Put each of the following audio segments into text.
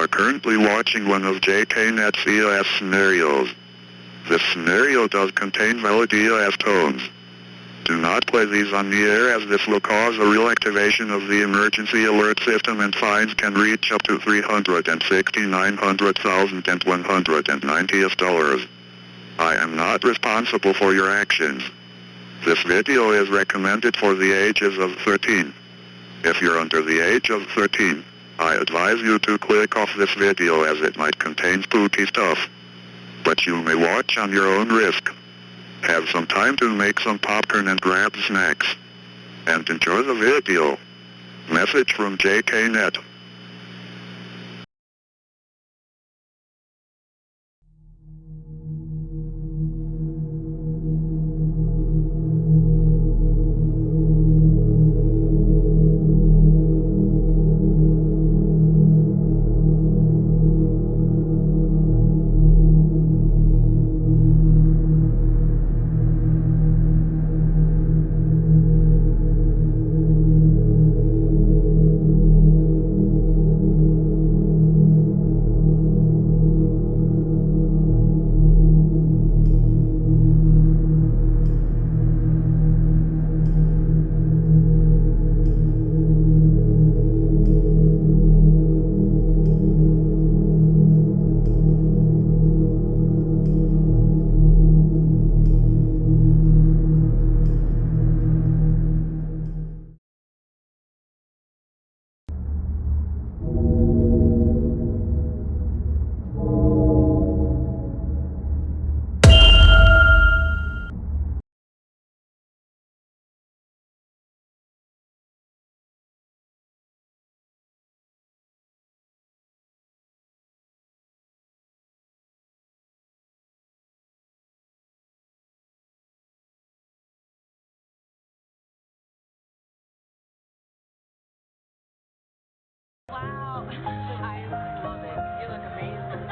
are currently watching one of Jknet's EAS scenarios. This scenario does contain valid EAS tones. Do not play these on the air as this will cause a real activation of the emergency alert system and fines can reach up to $369,190. I am not responsible for your actions. This video is recommended for the ages of 13. If you're under the age of 13, I advise you to click off this video as it might contain spooky stuff. But you may watch on your own risk. Have some time to make some popcorn and grab snacks. And enjoy the video. Message from Jknet. Wow, I love it. You look amazing.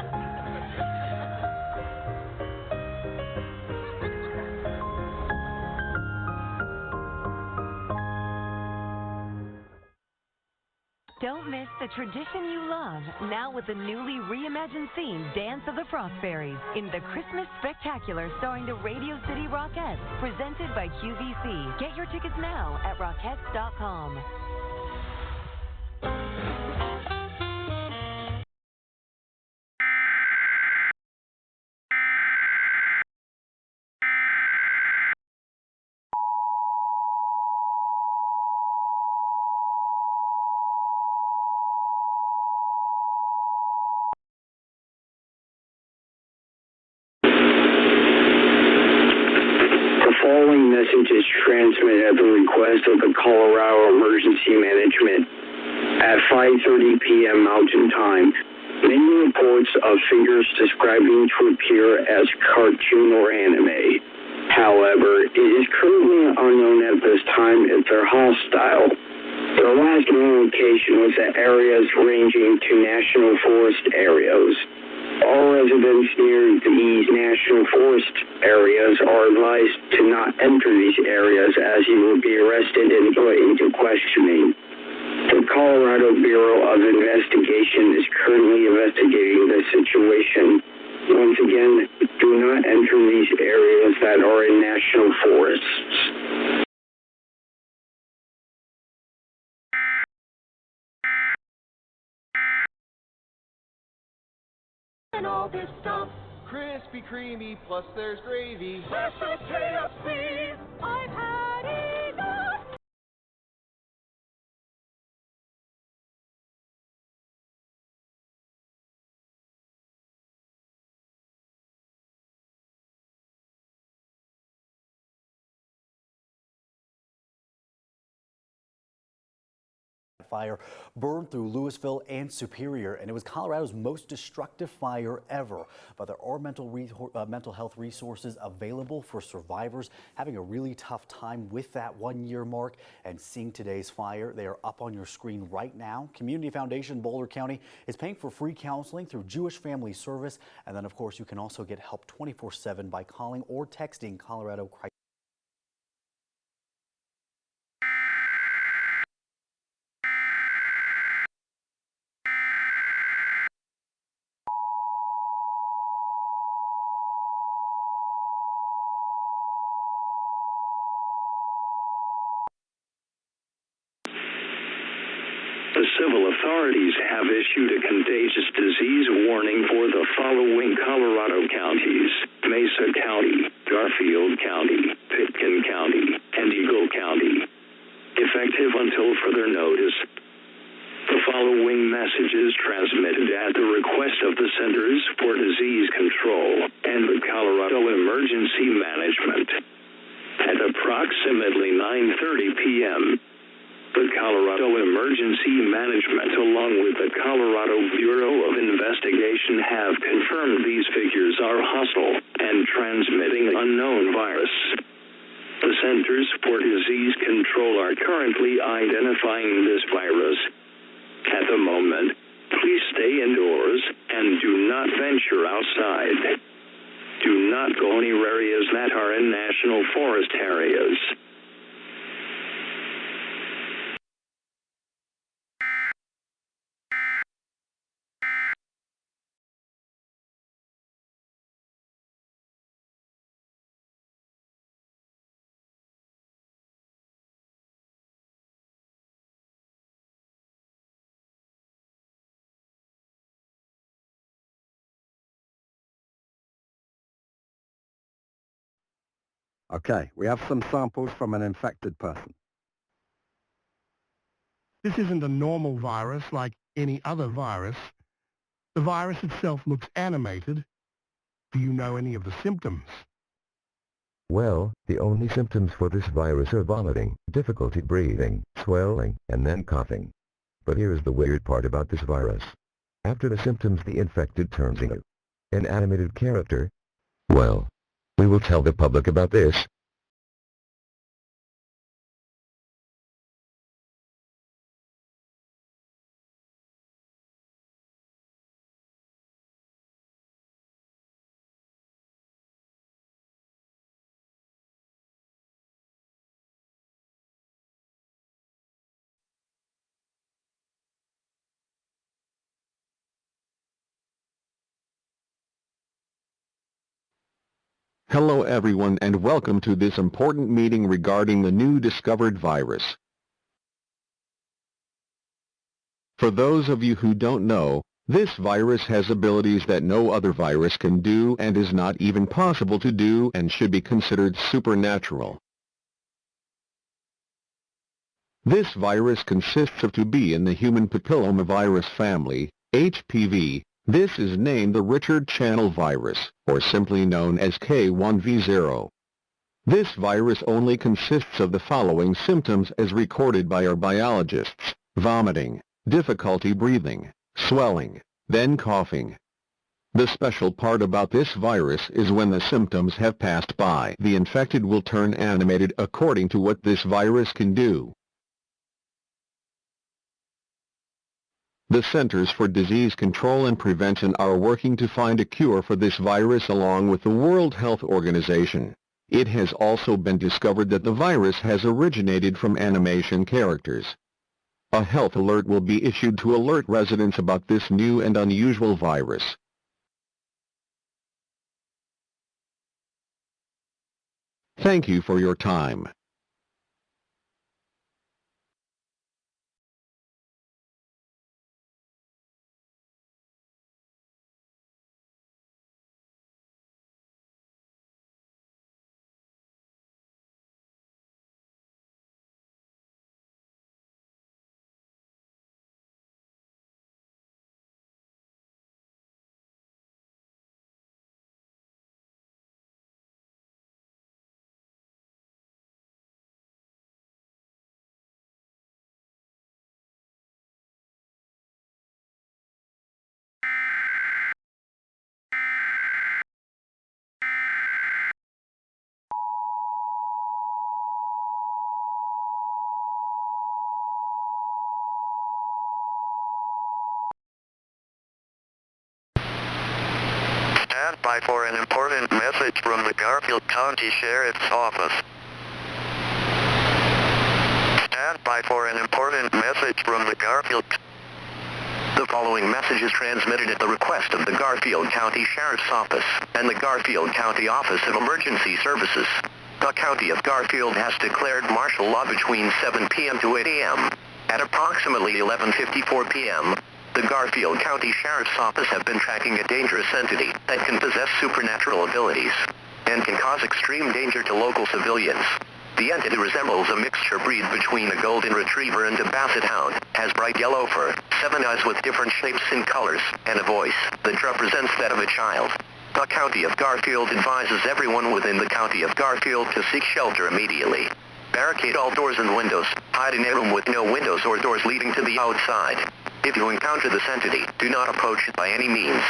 Don't miss the tradition you love, now with the newly reimagined theme Dance of the Frost Fairies in the Christmas Spectacular starring the Radio City Rockettes, presented by QVC. Get your tickets now at rockettes.com. The following message is transmitted at the request of the Colorado Emergency Management at 5:30 p.m. Mountain Time. Many reports of figures describing to appear as cartoon or anime. However, it is currently unknown at this time if they're hostile. Their last known location was at areas ranging to national forest areas. All residents near these national forest areas are advised to not enter these areas as you will be arrested and put into questioning. The Colorado Bureau of Investigation is currently investigating this situation. Once again, do not enter these areas that are in national forests. And all this stuff, crispy, creamy, plus there's gravy. Special KFC, I've had enough. Fire burned through Louisville and Superior, and it was Colorado's most destructive fire ever. But there are mental health resources available for survivors having a really tough time with that 1-year mark and seeing today's fire. They are up on your screen right now. Community Foundation Boulder County is paying for free counseling through Jewish Family Service, and then of course you can also get help 24/7 by calling or texting Colorado Crisis. civil authorities have issued a contagious disease warning for the following Colorado counties: Mesa County, Garfield County, Pitkin County, and Eagle County. Effective until further notice. The following messages transmitted at the request of the Centers for Disease Control and the Colorado Emergency Management. At approximately 9:30 p.m., the Colorado Emergency Management, along with the Colorado Bureau of Investigation, have confirmed these figures are hostile and transmitting unknown virus. The Centers for Disease Control are currently identifying this virus. At the moment, please stay indoors and do not venture outside. Do not go near areas that are in national forest areas. Okay, we have some samples from an infected person. This isn't a normal virus like any other virus. The virus itself looks animated. Do you know any of the symptoms? Well, the only symptoms for this virus are vomiting, difficulty breathing, swelling, and then coughing. But here's the weird part about this virus. After the symptoms, the infected turns into an animated character. Well, we will tell the public about this. Hello everyone and welcome to this important meeting regarding the new discovered virus. For those of you who don't know, this virus has abilities that no other virus can do and is not even possible to do and should be considered supernatural. This virus consists of 2B in the human papillomavirus family, HPV. This is named the Richard channel virus, or simply known as K-1V0. This virus only consists of the following symptoms as recorded by our biologists: vomiting, difficulty breathing, swelling, then coughing. The special part about this virus is when the symptoms have passed by, the infected will turn animated according to what this virus can do. The Centers for Disease Control and Prevention are working to find a cure for this virus along with the World Health Organization. It has also been discovered that the virus has originated from animation characters. A health alert will be issued to alert residents about this new and unusual virus. Thank you for your time. Stand by for an important message from the Garfield County Sheriff's Office. Stand by for an important message from the Garfield. The following message is transmitted at the request of the Garfield County Sheriff's Office and the Garfield County Office of Emergency Services. The County of Garfield has declared martial law between 7 p.m. to 8 a.m. At approximately 11:54 p.m., the Garfield County Sheriff's Office have been tracking a dangerous entity that can possess supernatural abilities and can cause extreme danger to local civilians. The entity resembles a mixture breed between a golden retriever and a basset hound, has bright yellow fur, 7 eyes with different shapes and colors, and a voice that represents that of a child. The County of Garfield advises everyone within the County of Garfield to seek shelter immediately. Barricade all doors and windows. Hide in a room with no windows or doors leading to the outside. If you encounter this entity, do not approach it by any means.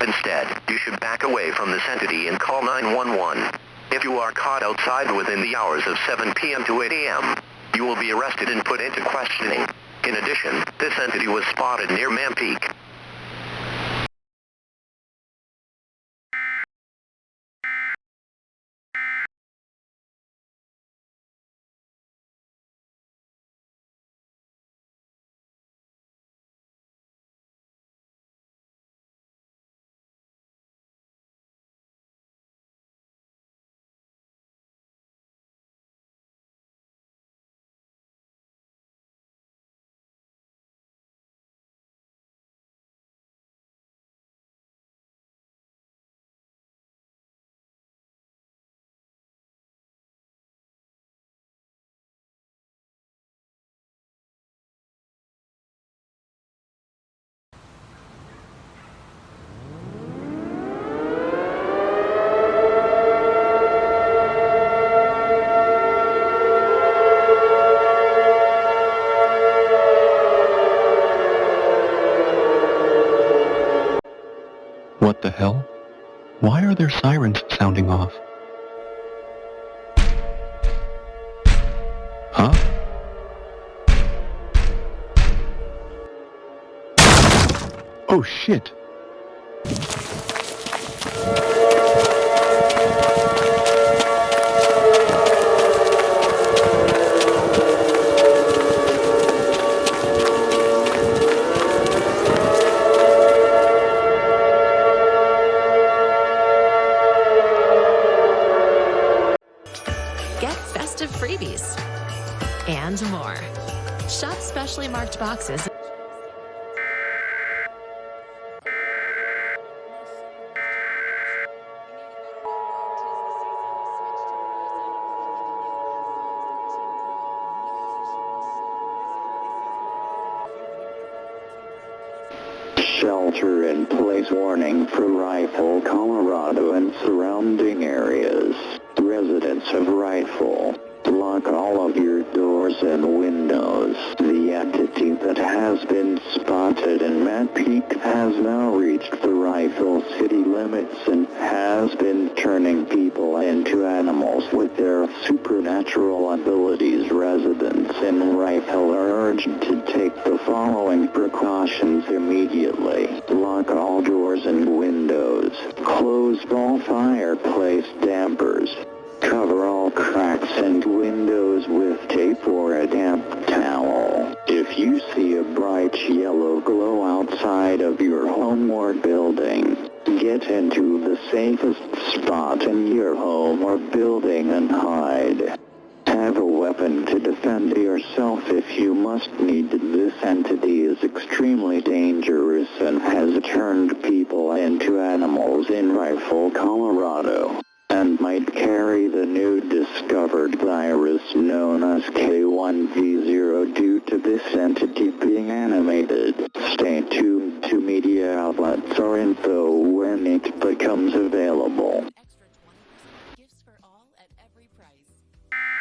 Instead, you should back away from this entity and call 911. If you are caught outside within the hours of 7 p.m. to 8 a.m., you will be arrested and put into questioning. In addition, this entity was spotted near Mampeak. What the hell? Why are there sirens sounding off? Huh? Oh shit! Get festive freebies and more. Shop specially marked boxes. Shelter-in-place warning for Rifle, Colorado and surrounding areas. Residents of Rifle, lock all of your doors and windows. The entity that has been spotted in Mampeak has now reached the Rifle city limits and has been turning people into animals with their supernatural abilities. Residents in Rifle are urged to take the following precautions immediately. Lock all doors and windows. Close all fireplace dampers. Cover all cracks and windows with tape or a damp towel. If you see a bright yellow glow outside of your home or building, get into the safest spot in your home or building and hide. Have a weapon to defend yourself if you must need. This entity is extremely dangerous and has turned people into animals in Rifle, Colorado, and might carry the new discovered virus known as K-1V0 due to this entity being animated. Stay tuned to media outlets or info when it becomes available. Extra 20% gifts for all at every price.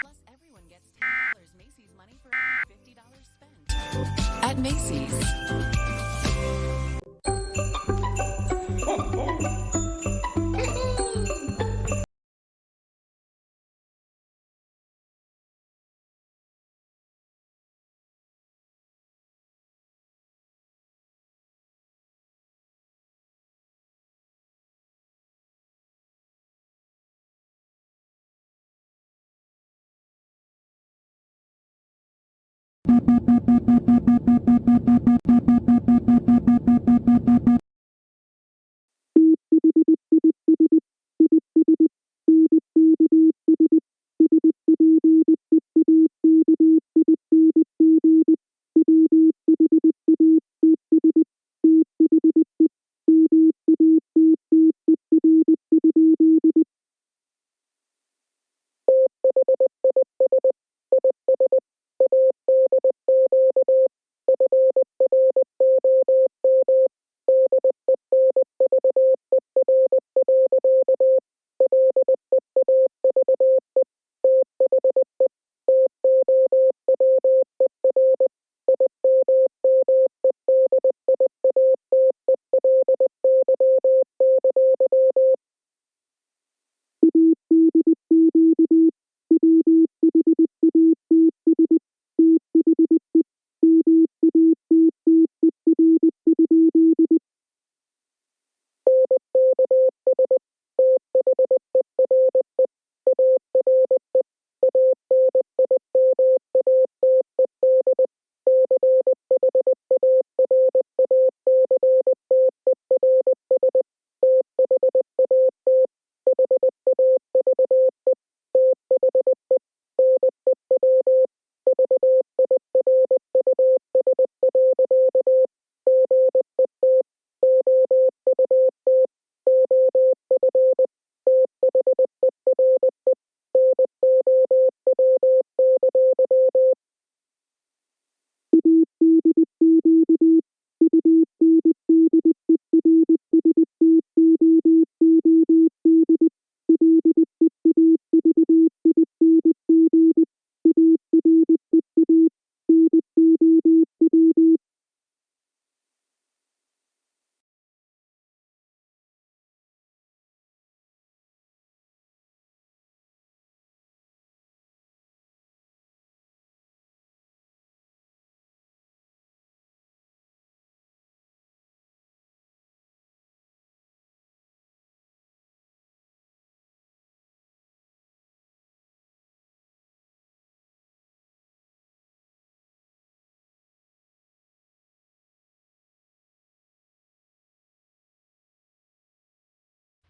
Plus, everyone gets $10 Macy's money for every $50 spent. At Macy's.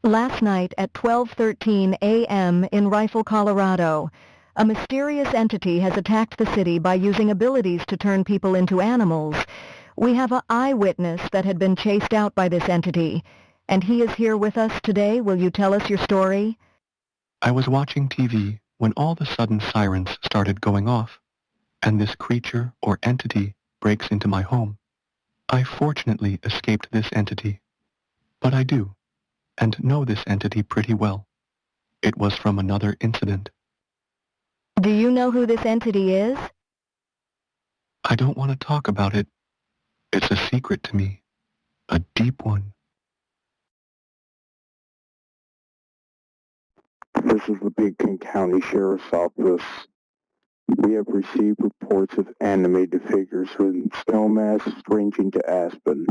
Last night at 12:13 a.m. in Rifle, Colorado, a mysterious entity has attacked the city by using abilities to turn people into animals. We have an eyewitness that had been chased out by this entity, and he is here with us today. Will you tell us your story? I was watching TV when all of a sudden sirens started going off, and this creature or entity breaks into my home. I fortunately escaped this entity, but I do, and know this entity pretty well. It was from another incident. Do you know who this entity is? I don't want to talk about it. It's a secret to me, a deep one. This is the Beacon County Sheriff's Office. We have received reports of animated figures with snow masks ranging to Aspen.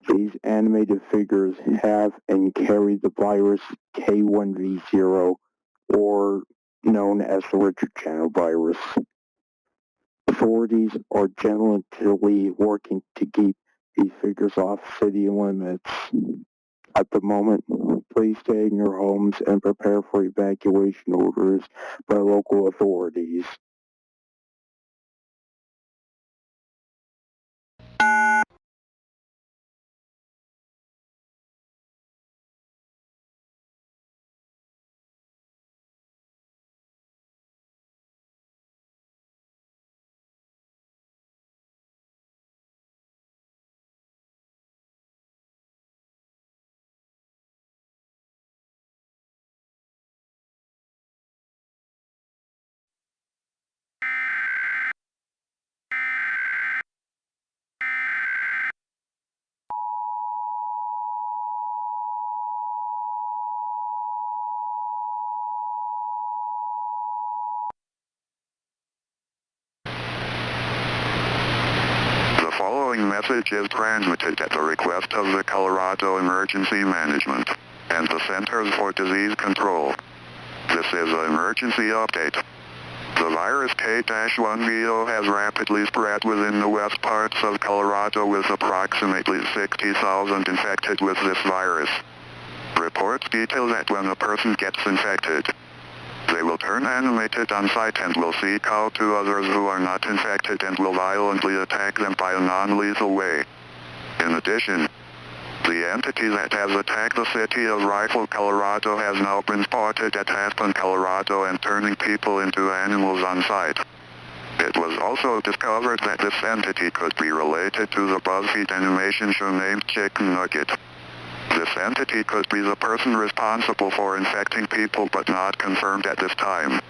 These animated figures have and carry the virus K-1V0, or known as the Richard Channel virus. Authorities are diligently working to keep these figures off city limits. At the moment, please stay in your homes and prepare for evacuation orders by local authorities. The following message is transmitted at the request of the Colorado Emergency Management and the Centers for Disease Control. This is an emergency update. The virus K-1V0 has rapidly spread within the west parts of Colorado with approximately 60,000 infected with this virus. Reports detail that when a person gets infected, they will turn animated on sight and will seek out to others who are not infected and will violently attack them by a non-lethal way. In addition, the entity that has attacked the city of Rifle, Colorado has now been spotted at Aspen, Colorado and turning people into animals on sight. It was also discovered that this entity could be related to the BuzzFeed animation show named Jknet. This entity could be the person responsible for infecting people but not confirmed at this time.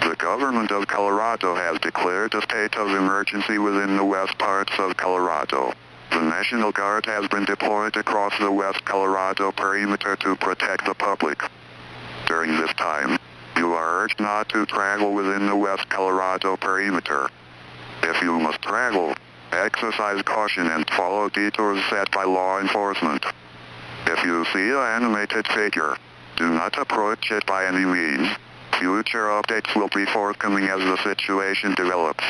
The government of Colorado has declared a state of emergency within the west parts of Colorado. The National Guard has been deployed across the West Colorado perimeter to protect the public. During this time, you are urged not to travel within the West Colorado perimeter. If you must travel, exercise caution and follow detours set by law enforcement. If you see an animated figure, do not approach it by any means. Future updates will be forthcoming as the situation develops.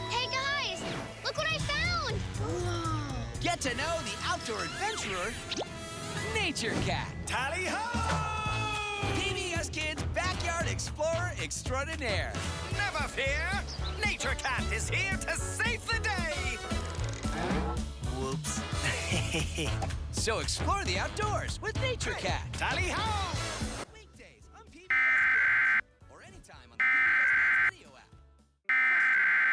Hey guys, look what I found! Whoa. Get to know the outdoor adventurer, Nature Cat. Tally-ho! PBS Kids Backyard Explorer Extraordinaire. Never fear! Nature Cat is here to save the day! Whoops. So explore the outdoors with Nature Cat. Tally-ho! Weekdays on PBS Kids. Or anytime on the PBS Kids video app.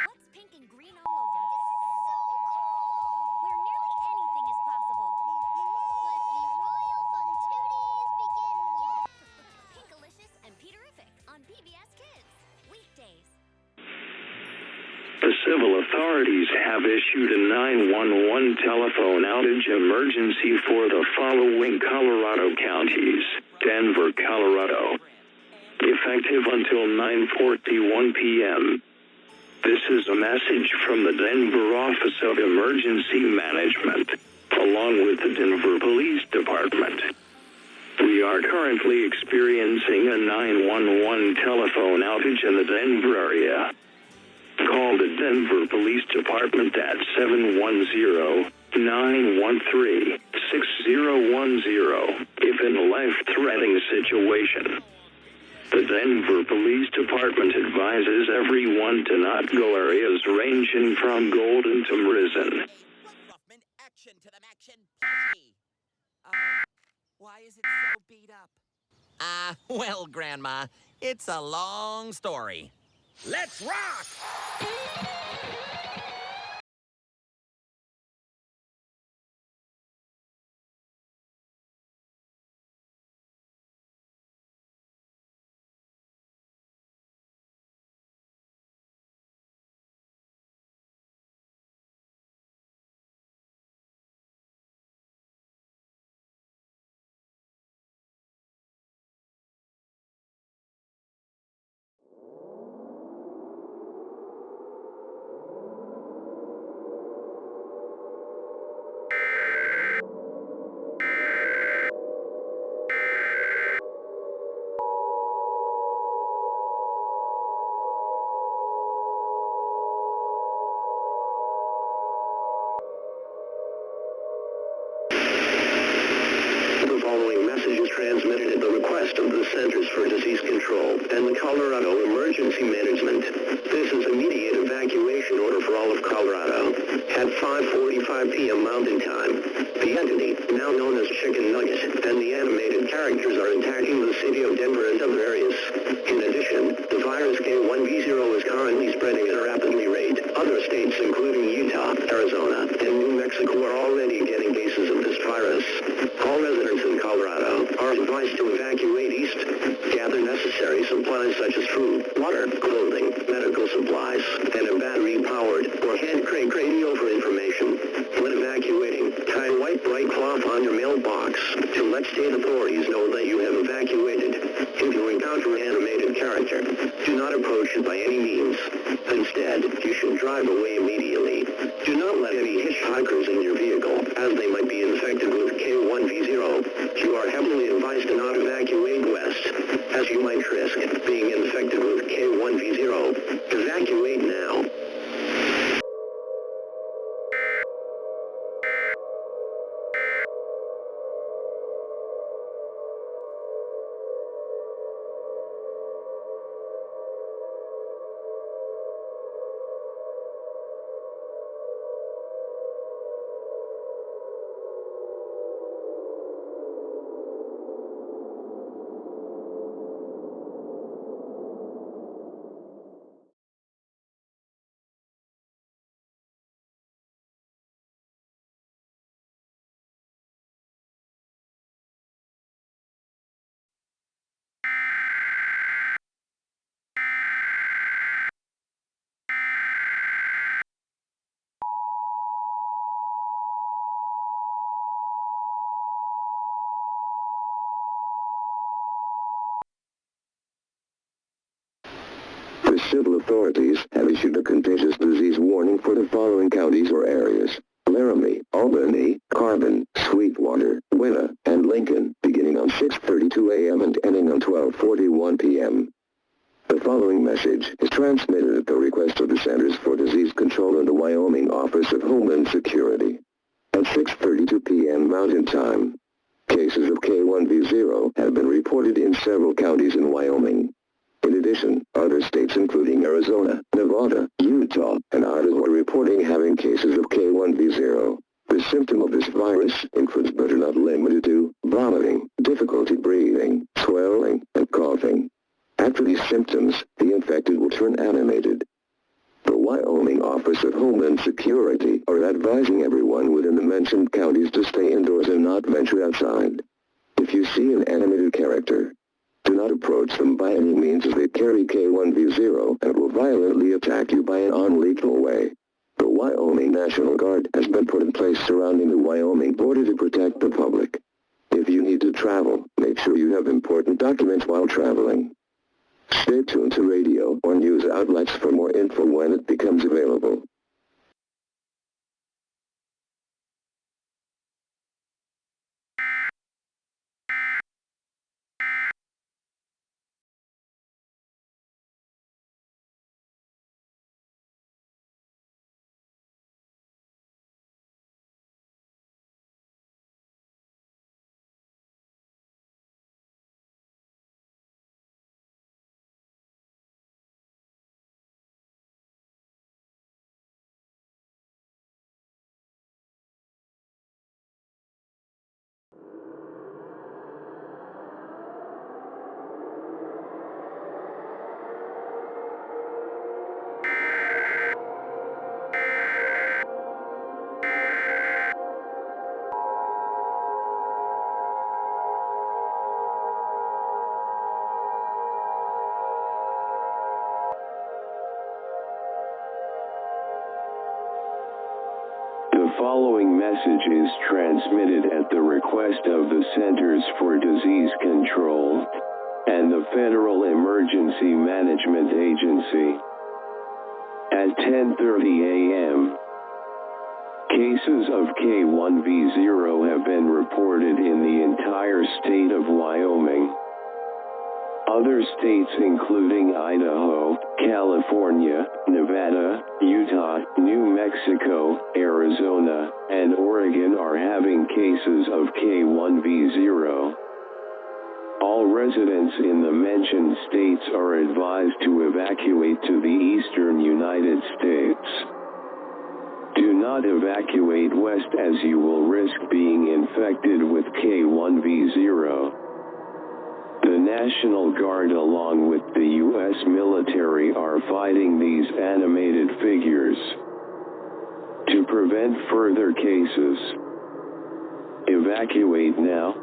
What's pink and green all over? This is so cool! Where nearly anything is possible. Let the royal funtivities begin! Yeah! Pinkalicious and Peterific on PBS Kids. Weekdays. The civil authorities authorities have issued a 911 telephone outage emergency for the following Colorado counties. Denver, Colorado. Effective until 9:41 p.m. This is a message from the Denver Office of Emergency Management, along with the Denver Police Department. We are currently experiencing a 911 telephone outage in the Denver area. Call the Denver Police Department at 710-913-6010 if in a life-threatening situation. The Denver Police Department advises everyone to not go areas ranging from Golden to Risen. Why is it so beat up? Well, Grandma, it's a long story. Let's rock! The following message is transmitted at the request of the Centers for Disease Control and the Colorado Emergency Management. This is immediate evacuation order for all of Colorado. At 5:45 p.m. Mountain Time, the entity, now known as Chicken Nugget, and the animated characters are attacking the city of Denver and other areas. In addition, the virus K-1V0 is currently spreading at a rapidly rate. Other states, including Utah, Arizona, and New Mexico, are already getting cases of this virus. All residents in Colorado are advised to evacuate east, gather necessary supplies such as food, water, clothing, medical supplies, and a battery-powered or hand-crank radio for information. When evacuating, tie a white bright cloth on your mailbox to let state authorities know that you have evacuated. If you encounter an animated character, do not approach it by any means. Instead, you should drive away immediately. Do not let any hitchhikers in your vehicle, as they might be infected with K-1V0. You are heavily advised to not evacuate west, as you might risk being infected with K-1V0. Evacuate now. The civil authorities have issued a contagious disease warning for the following counties or areas: Laramie, Albany, Carbon, Sweetwater, Winna, and Lincoln, beginning on 6:32 a.m. and ending on 12:41 p.m. The following message is transmitted at the request of the Centers for Disease Control and the Wyoming Office of Homeland Security. At 6:32 p.m. Mountain Time, cases of K-1V0 have been reported in several counties in Wyoming. In addition, other states including Arizona, Nevada, Utah, and Idaho are reporting having cases of K-1V0. The symptom of this virus includes but are not limited to vomiting, difficulty breathing, swelling, and coughing. After these symptoms, the infected will turn animated. The Wyoming Office of Homeland Security are advising everyone within the mentioned counties to stay indoors and not venture outside. If you see an animated character, do not approach them by any means, as they carry K-1V0 and will violently attack you by an non-lethal way. The Wyoming National Guard has been put in place surrounding the Wyoming border to protect the public. If you need to travel, make sure you have important documents while traveling. Stay tuned to radio or news outlets for more info when it becomes available. The following message is transmitted at the request of the Centers for Disease Control and the Federal Emergency Management Agency. At 10:30 a.m., cases of K-1V0 have been reported in the entire state of Wyoming. Other states including Idaho, California, Nevada, Utah, New Mexico, Arizona, and Oregon are having cases of K-1V0. All residents in the mentioned states are advised to evacuate to the eastern United States. Do not evacuate west as you will risk being infected with K-1V0. The National Guard along with the U.S. military are fighting these animated figures. To prevent further cases, evacuate now.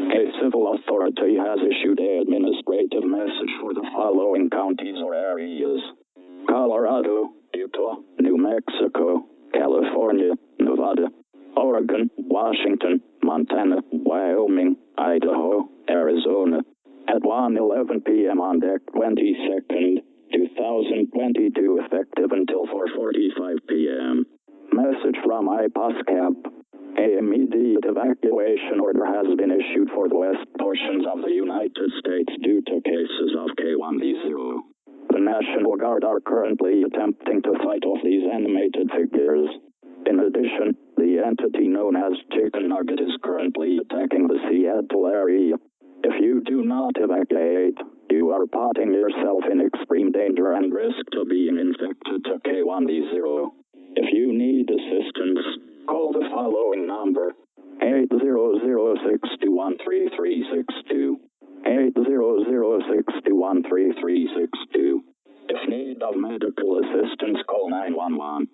A civil authority has issued an administrative message for the following counties or areas: Colorado, Utah, New Mexico, California, Nevada, Oregon, Washington, Montana, Wyoming, Idaho, Arizona. At 1:11 p.m. on deck 22nd, 2022, effective until 4:45 p.m. Message from IPOSCAP. A immediate evacuation order has been issued for the west portions of the United States due to cases of K-1V0. The National Guard are currently attempting to fight off these animated figures. In addition, the entity known as Jknet is currently attacking the Seattle area. If you do not evacuate, you are putting yourself in extreme danger and risk to being infected to K-1V0. If you need assistance, call the following number: 800-621-3362. 800-621-3362. If need of medical assistance, call 911.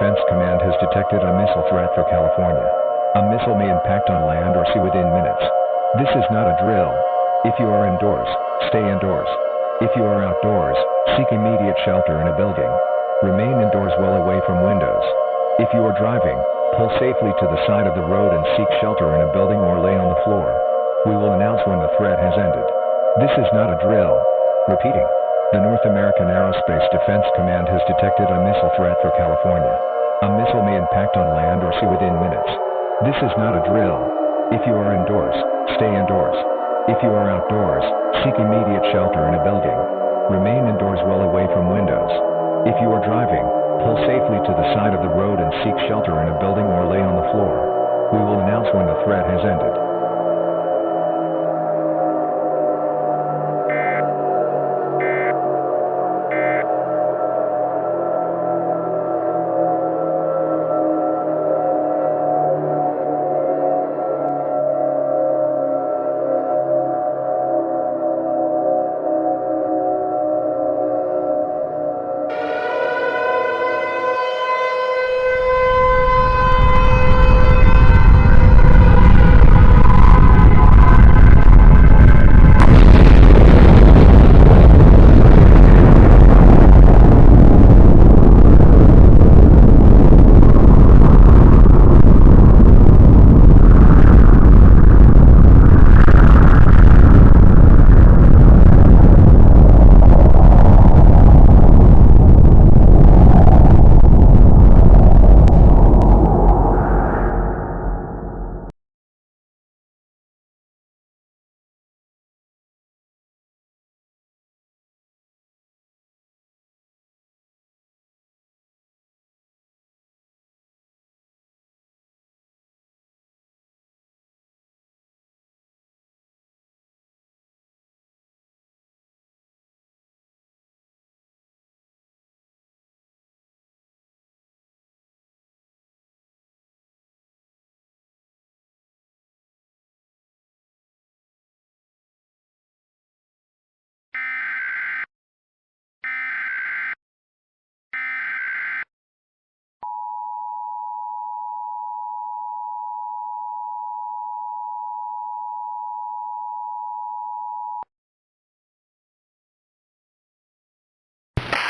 Defense Command has detected a missile threat for California. A missile may impact on land or sea within minutes. This is not a drill. If you are indoors, stay indoors. If you are outdoors, seek immediate shelter in a building. Remain indoors well away from windows. If you are driving, pull safely to the side of the road and seek shelter in a building or lay on the floor. We will announce when the threat has ended. This is not a drill. Repeating. The North American Aerospace Defense Command has detected a missile threat for California. A missile may impact on land or sea within minutes. This is not a drill. If you are indoors, stay indoors. If you are outdoors, seek immediate shelter in a building. Remain indoors well away from windows. If you are driving, pull safely to the side of the road and seek shelter in a building or lay on the floor. We will announce when the threat has ended.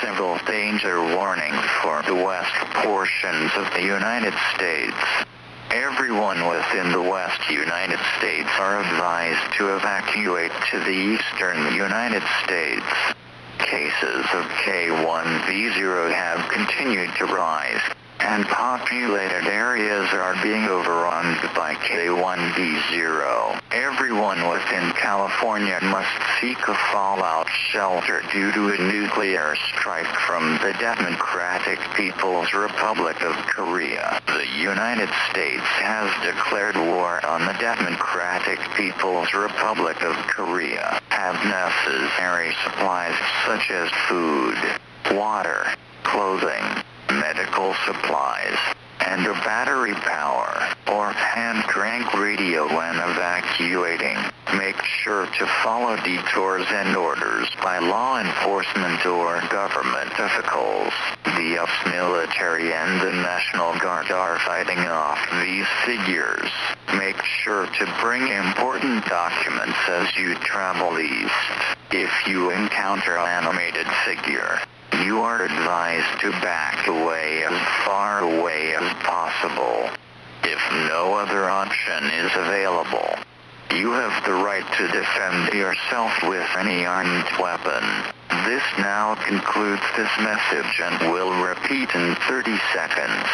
Several danger warnings for the west portions of the United States. Everyone within the west United States are advised to evacuate to the eastern United States. Cases of K-1V0 have continued to rise, and populated areas are being overrun by K-1V0. Everyone within California must seek a fallout shelter due to a nuclear strike from the Democratic People's Republic of Korea. The United States has declared war on the Democratic People's Republic of Korea. Have necessary supplies such as food, water, clothing, medical supplies, and a battery power or hand-crank radio when evacuating. Make sure to follow detours and orders by law enforcement or government officials. The U.S. military and the National Guard are fighting off these figures. Make sure to bring important documents as you travel east. If you encounter an animated figure, you are advised to back away as far away as possible. If no other option is available, you have the right to defend yourself with any armed weapon. This now concludes this message and will repeat in 30 seconds.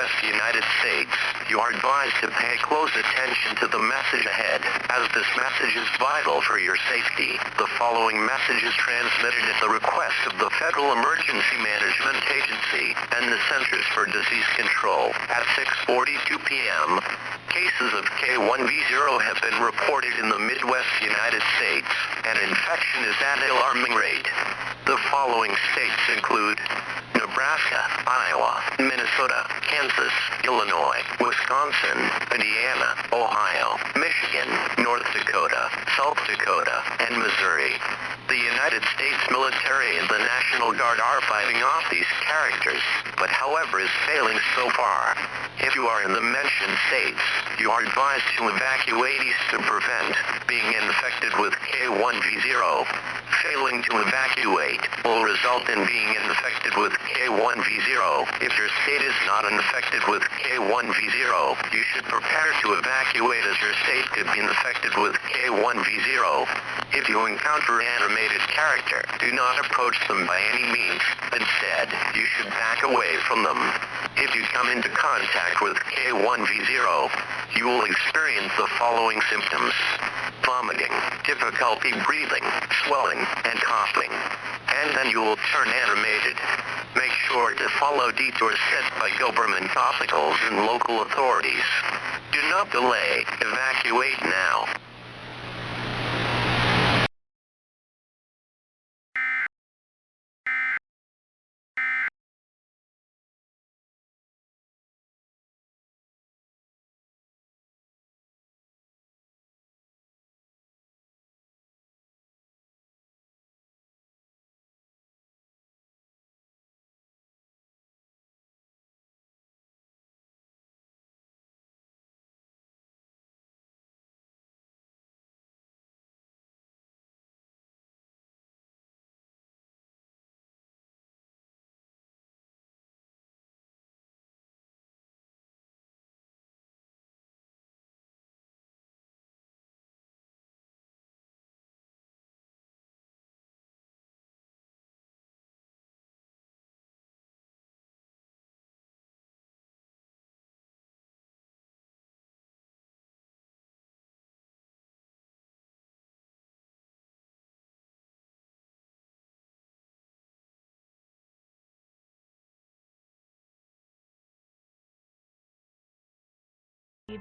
Midwest United States, you are advised to pay close attention to the message ahead, as this message is vital for your safety. The following message is transmitted at the request of the Federal Emergency Management Agency and the Centers for Disease Control. At 6:42 p.m., cases of K-1V0 have been reported in the Midwest United States, and infection is at an alarming rate. The following states include Nebraska, Iowa, Minnesota, Kansas, Illinois, Wisconsin, Indiana, Ohio, Michigan, North Dakota, South Dakota, and Missouri. The United States military and the National Guard are fighting off these characters, but however is failing so far. If you are in the mentioned states, you are advised to evacuate east to prevent being infected with K-1V0. Failing to evacuate will result in being infected with K-1V0. If your state is not infected with K-1V0, you should prepare to evacuate as your state could be infected with K-1V0. If you encounter an animated character, do not approach them by any means. Instead, you should back away from them. If you come into contact with K-1V0, you will experience the following symptoms: vomiting, difficulty breathing, swelling, and coughing. And then you will turn animated. Make sure to follow detours set by government officials and local authorities. Do not delay. Evacuate now.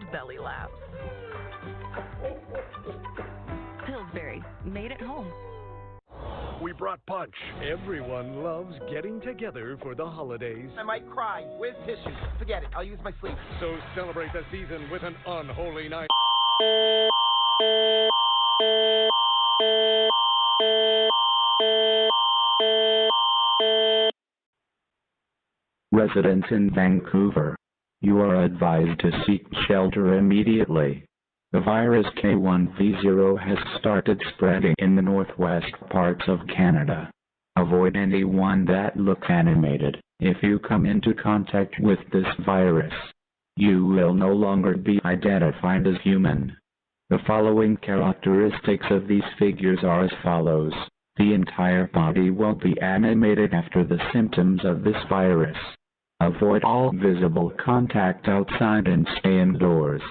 Belly laughs. Pillsbury, made at home. We brought punch. Everyone loves getting together for the holidays. I might cry. Where's tissue? Forget it. I'll use my sleeve. So celebrate the season with an unholy night. Residents in Vancouver, you are advised to seek shelter immediately. The virus K-1V0 has started spreading in the northwest parts of Canada. Avoid anyone that looks animated. If you come into contact with this virus, you will no longer be identified as human. The following characteristics of these figures are as follows. The entire body will be animated after the symptoms of this virus. Avoid all visible contact outside and stay indoors.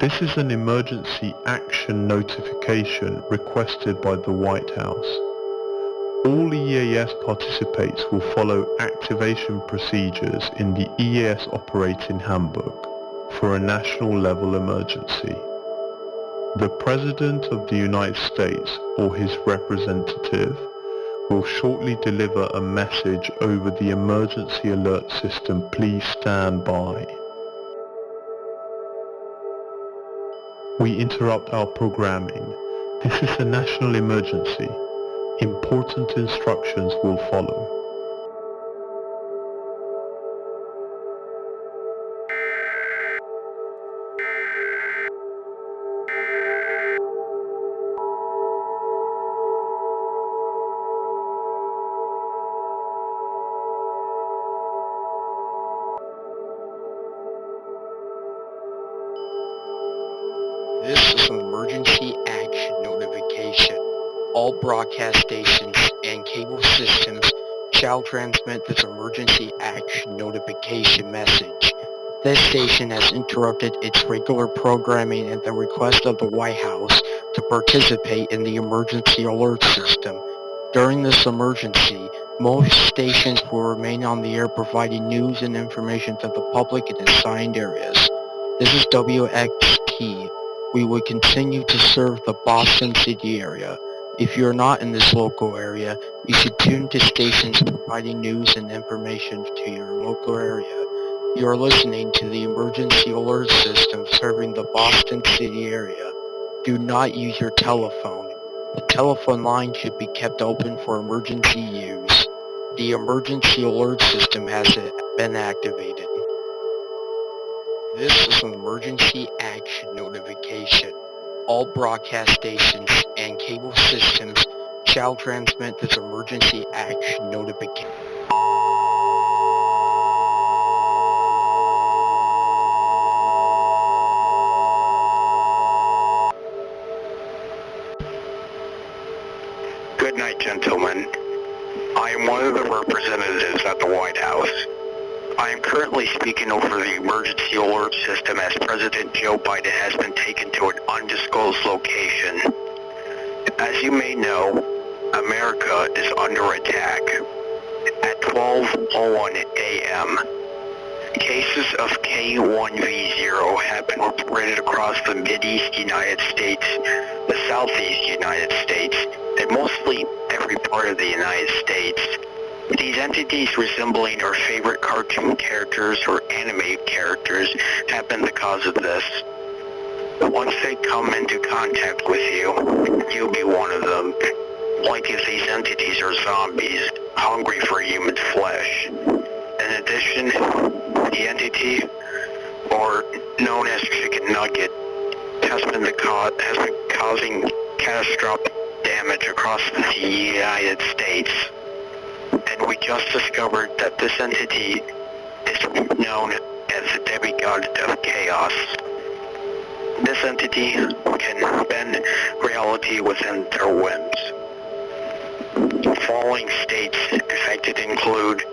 This is an emergency action notification requested by the White House. All EAS participants will follow activation procedures in the EAS Operating Handbook for a national level emergency. The President of the United States or his representative will shortly deliver a message over the emergency alert system. Please stand by. We interrupt our programming. This is a national emergency. Important instructions will follow. This is an emergency action notification. All broadcast stations and cable systems shall transmit this emergency action notification message. This station has interrupted its regular programming at the request of the White House to participate in the emergency alert system. During this emergency, most stations will remain on the air providing news and information to the public in assigned areas. This is WXT. We will continue to serve the Boston City area. If you are not in this local area, you should tune to stations providing news and information to your local area. You are listening to the emergency alert system serving the Boston City area. Do not use your telephone. The telephone line should be kept open for emergency use. The emergency alert system has been activated. This is an emergency action notification. All broadcast stations and cable systems shall transmit this emergency action notification. Good night, gentlemen. I am one of the representatives at the White House. I am currently speaking over the emergency alert system as President Joe Biden has been taken to an undisclosed location. As you may know, America is under attack. At 12:01 a.m., cases of K-1V0 have been reported across the Mideast United States, the Southeast United States, and mostly every part of the United States. These entities resembling our favorite cartoon characters or animated characters have been the cause of this. Once they come into contact with you, you'll be one of them. Like if these entities are zombies, hungry for human flesh. In addition, the entity, or known as Chicken Nugget, has been causing catastrophic damage across the United States. And we just discovered that this entity is known as the demigod of chaos. This entity can bend reality within their whims. The following states affected include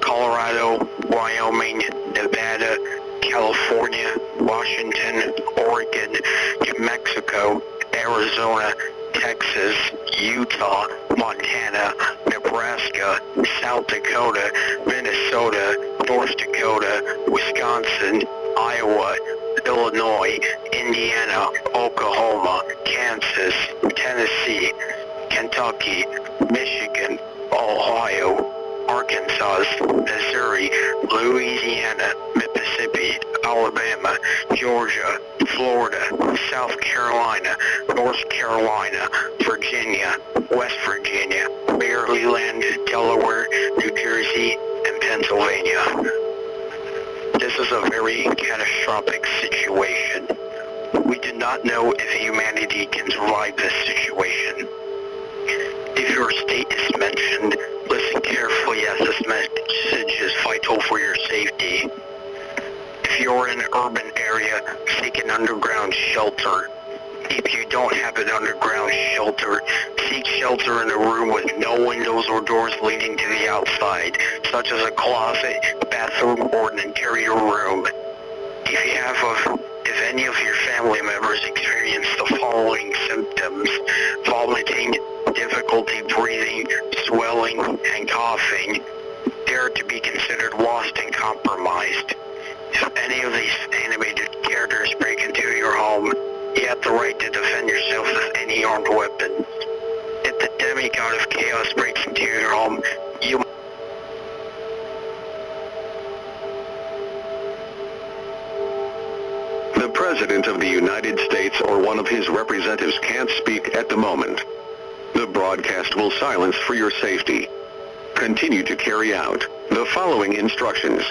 Colorado, Wyoming, Nevada, California, Washington, Oregon, New Mexico, Arizona, Texas, Utah, Montana, Nebraska, South Dakota, Minnesota, North Dakota, Wisconsin, Iowa, Illinois, Indiana, Oklahoma, Kansas, Tennessee, Kentucky, Michigan, Ohio, Arkansas, Missouri, Louisiana, Mississippi, Alabama, Georgia, Florida, South Carolina, North Carolina, Virginia, West Virginia, Maryland, Delaware, New Jersey, and Pennsylvania. This is a very catastrophic situation. We do not know if humanity can survive this situation. If your state is mentioned, listen carefully as this message is vital for your safety. If you're in an urban area, seek an underground shelter. If you don't have an underground shelter, seek shelter in a room with no windows or doors leading to the outside, such as a closet, bathroom, or an interior room. If any of your family family members experience the following symptoms: vomiting, difficulty breathing, swelling, and coughing, they are to be considered lost and compromised. If any of these animated characters break into your home, you have the right to defend yourself with any armed weapon. If the demigod of chaos breaks into your home, you The President of the United States or one of his representatives can't speak at the moment. The broadcast will silence for your safety. Continue to carry out the following instructions.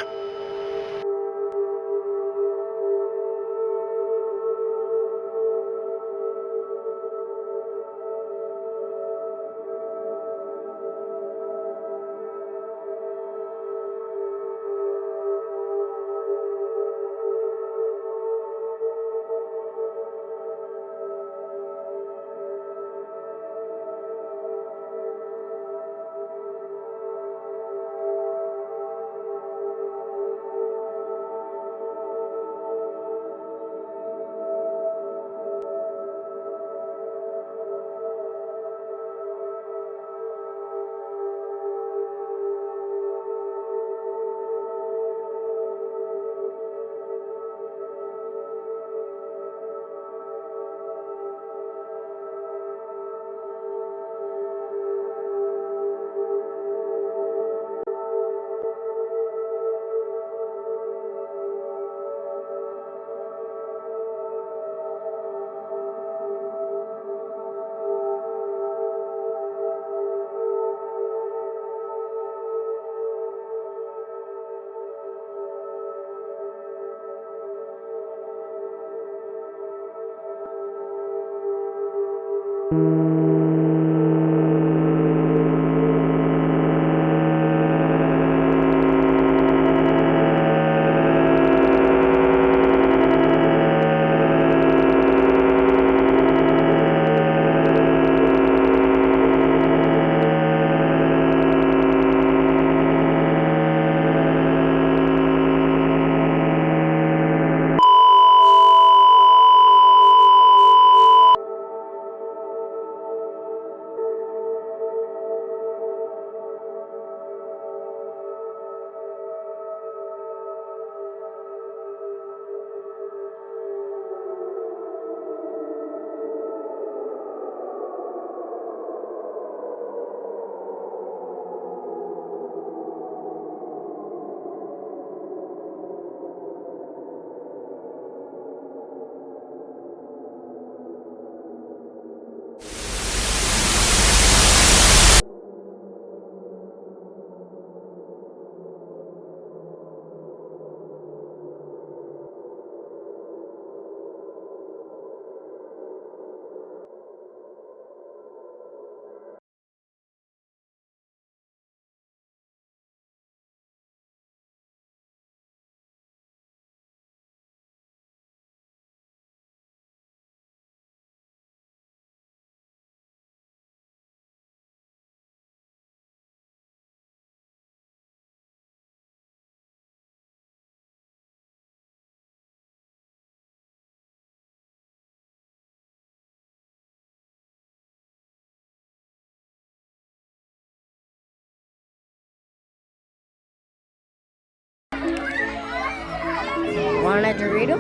Want a Dorito?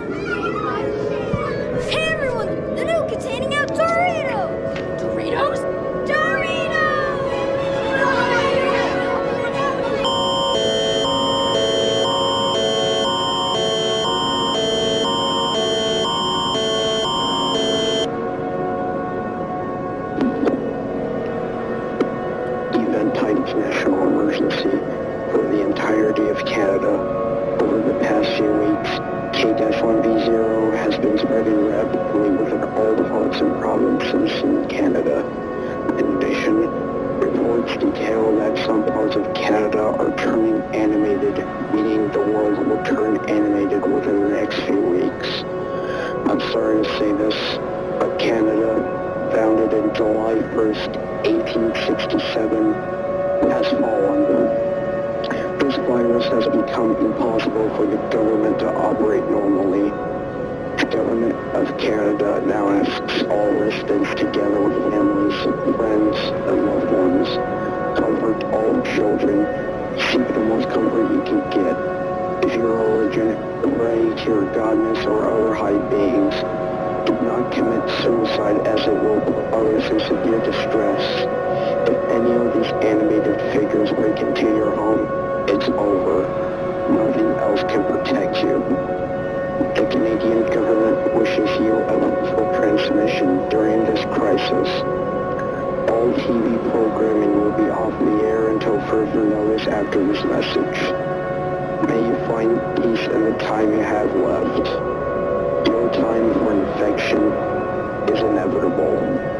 Hey everyone! The new containing out Dorito! Doritos? Event type national emergency for the entirety of Canada. Over the past few weeks, K-1V0 has been spreading rapidly within all parts and provinces in Canada. In addition, reports detail that some parts of Canada are turning animated, meaning the world will turn animated within the next few weeks. I'm sorry to say this, but Canada, founded in July 1st, 1867, has fallen. This virus has become impossible for the government to operate normally. Government of Canada now asks all residents, together with families, friends, and loved ones, comfort all children. Seek the most comfort you can get. If your religion, pray to your godness or other high beings. Do not commit suicide, as it will put others in severe distress. If any of these animated figures break into your home, it's over. Nothing else can protect you. The Canadian government wishes you a peaceful transmission during this crisis. All TV programming will be off the air until further notice after this message. May you find peace in the time you have left. Your time for infection is inevitable.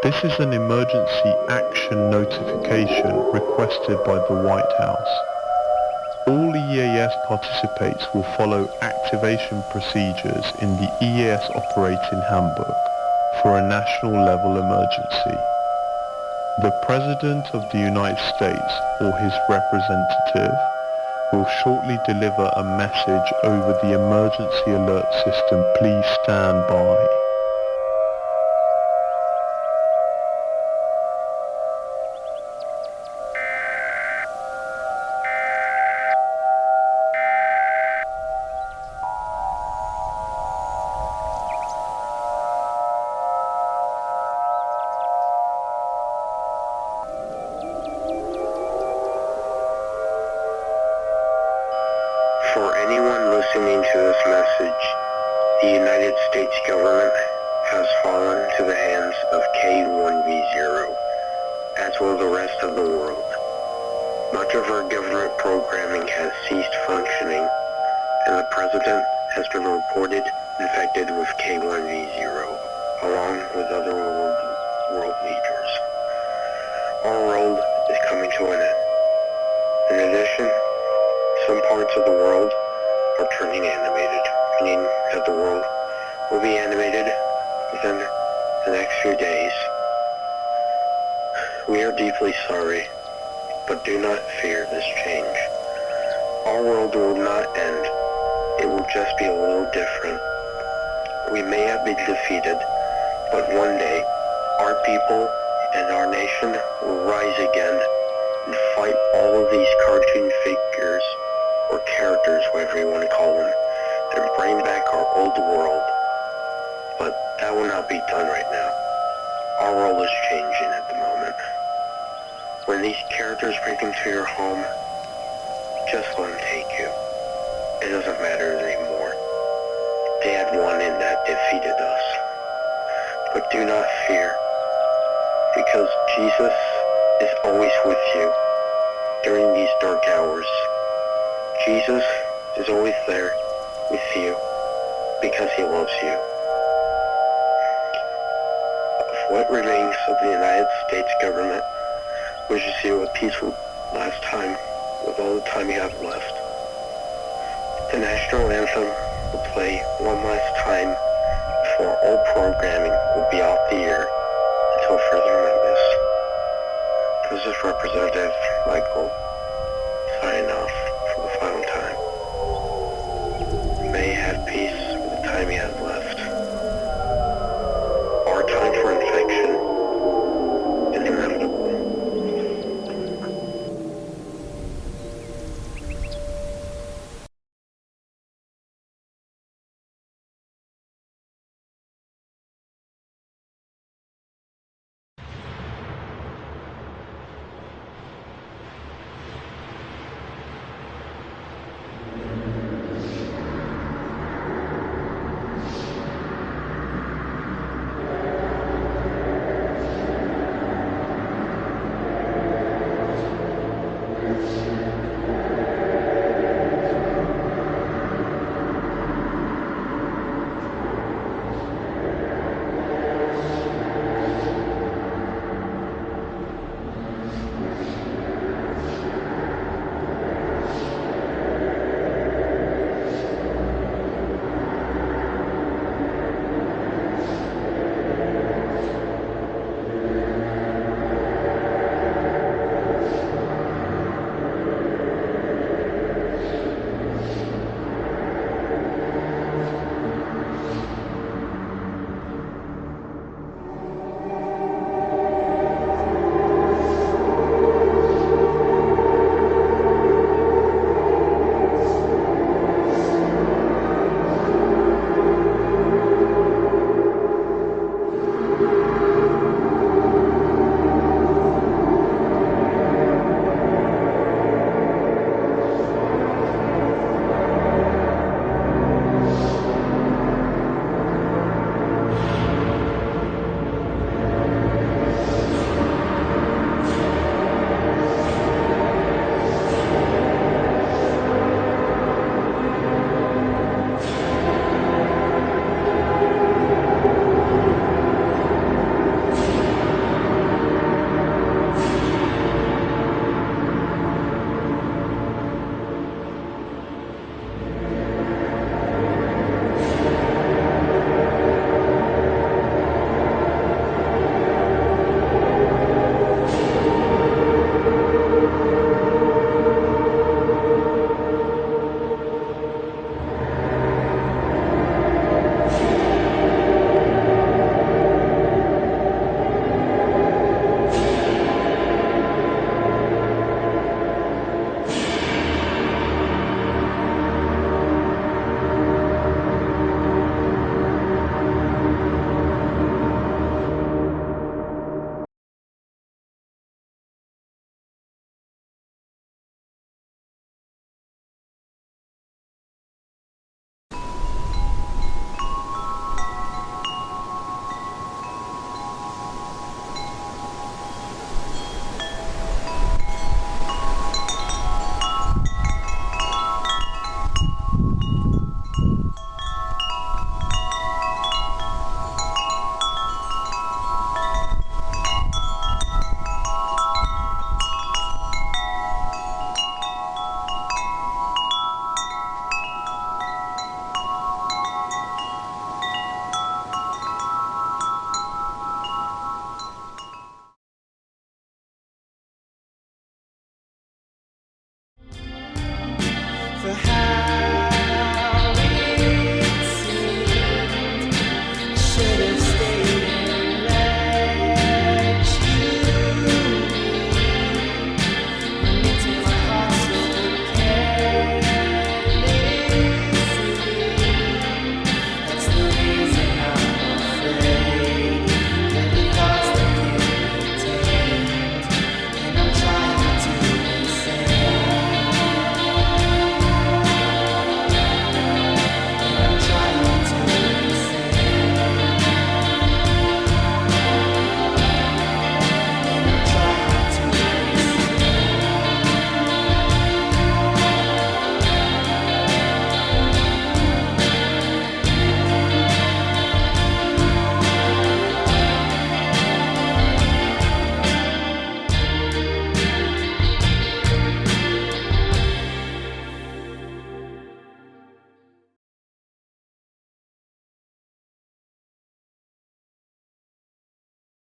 This is an emergency action notification requested by the White House. All EAS participants will follow activation procedures in the EAS Operating Handbook for a national level emergency. The President of the United States or his representative will shortly deliver a message over the emergency alert system. Please stand by. For anyone listening to this message, the United States government has fallen to the hands of K-1V0, as will the rest of the world. Much of our government programming has ceased functioning, and the President has been reported infected with K-1V0, along with other world leaders. Our world is coming to an end. In addition, some parts of the world are turning animated, meaning that the world will be animated within the next few days. We are deeply sorry, but do not fear this change. Our world will not end. It will just be a little different. We may have been defeated, but one day, our people and our nation will rise again and fight all of these cartoon figures, or characters, whatever you want to call them, and bring back our old world. But that will not be done right now. Our world is changing at the moment. When these characters break into your home, just let them take you. It doesn't matter anymore. They had one in that defeated us. But do not fear, because Jesus is always with you during these dark hours. Jesus is always there with you because he loves you. Of what remains of the United States government wishes you a peaceful last time with all the time you have left. The national anthem will play one last time before all programming will be off the air until further notice. This is Representative Michael signing off.